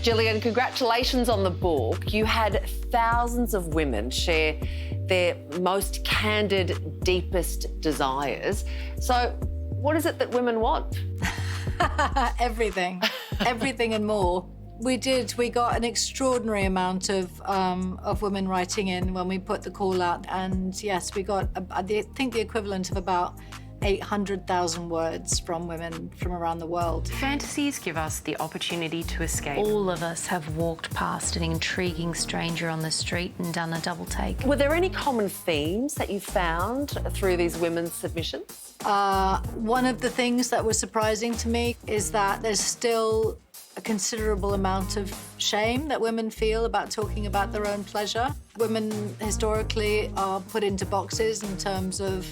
Gillian, congratulations on the book. You had thousands of women share their most candid, deepest desires. So what is it that women want? Everything. Everything and more. We got an extraordinary amount of women writing in when we put the call out. And yes, we got, I think, the equivalent of about 800,000 words from women from around the world. Fantasies give us the opportunity to escape. All of us have walked past an intriguing stranger on the street and done a double take. Were there any common themes that you found through these women's submissions? One of the things that was surprising to me is that there's still a considerable amount of shame that women feel about talking about their own pleasure. Women historically are put into boxes in terms of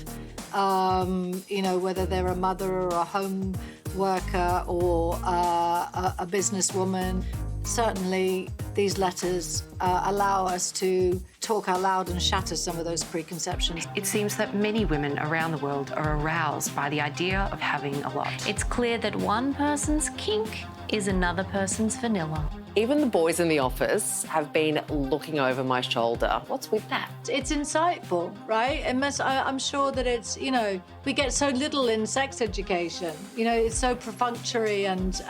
you know, whether they're a mother or a home worker or a businesswoman. Certainly, these letters allow us to talk out loud and shatter some of those preconceptions. It seems that many women around the world are aroused by the idea of having a lot. It's clear that one person's kink is another person's vanilla. Even the boys in the office have been looking over my shoulder. What's with that? It's insightful, right? I'm sure that it's, you know, we get so little in sex education. You know, it's so perfunctory and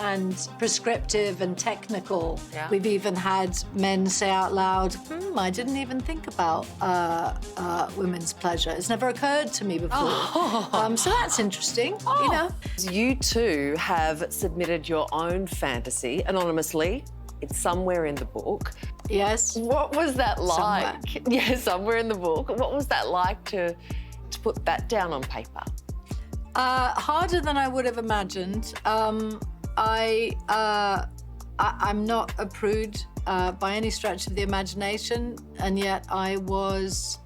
prescriptive and technical. Yeah. We've even had men say out loud, I didn't even think about women's pleasure. It's never occurred to me before. So that's interesting, you know. You two have submitted your own fantasy anonymously. It's somewhere in the book. Yes. What was that like? Somewhere. Yeah, somewhere in the book. What was that like to put that down on paper? Harder than I would have imagined. I'm not a prude by any stretch of the imagination, and yet I was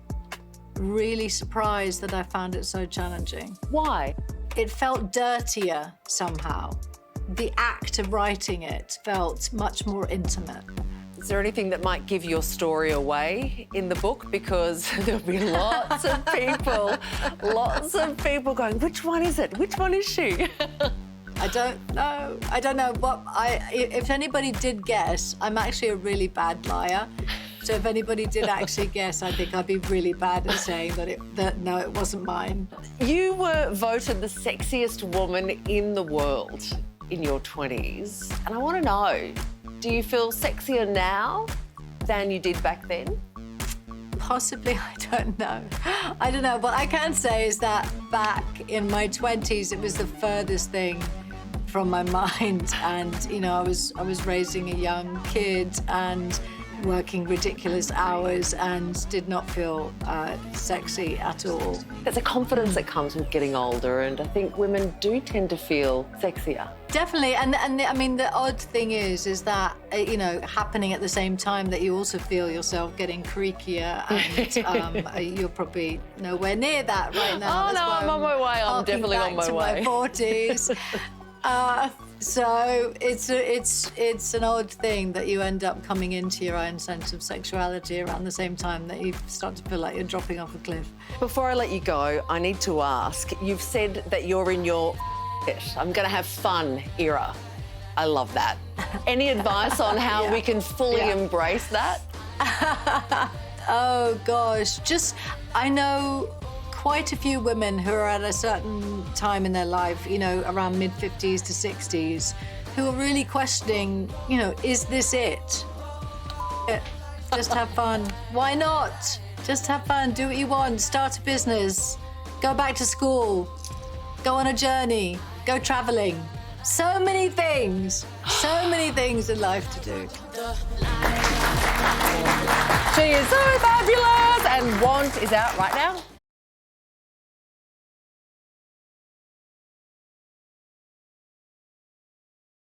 really surprised that I found it so challenging. Why? It felt dirtier somehow. The act of writing it felt much more intimate. Is there anything that might give your story away in the book? Because there'll be lots of people going, which one is it? Which one is she? I don't know. I don't know. But if anybody did guess, I'm actually a really bad liar. So if anybody did actually guess, I think I'd be really bad at saying that no, it wasn't mine. You were voted the sexiest woman in the world in your 20s. And I want to know, do you feel sexier now than you did back then? Possibly, I don't know. I don't know. What I can say is that back in my 20s, it was the furthest thing from my mind. And, you know, I was raising a young kid and working ridiculous hours and did not feel sexy at all. There's a confidence that comes with getting older, and I think women do tend to feel sexier. Definitely, and I mean, the odd thing is that, you know, happening at the same time that you also feel yourself getting creakier, and you're probably nowhere near that right now. Oh, no, I'm on my way. I'm definitely on my way. To my 40s. So it's an odd thing that you end up coming into your own sense of sexuality around the same time that you start to feel like you're dropping off a cliff. Before I let you go, I need to ask, you've said that you're in your I'm gonna have fun era. I love that. Any advice on how we can fully embrace that? Oh gosh, I know quite a few women who are at a certain time in their life, you know, around mid-50s to 60s, who are really questioning, you know, is this it? Just have fun. Why not? Just have fun, do what you want, start a business, go back to school, go on a journey, go traveling. So many things in life to do. She is so fabulous, and Want is out right now.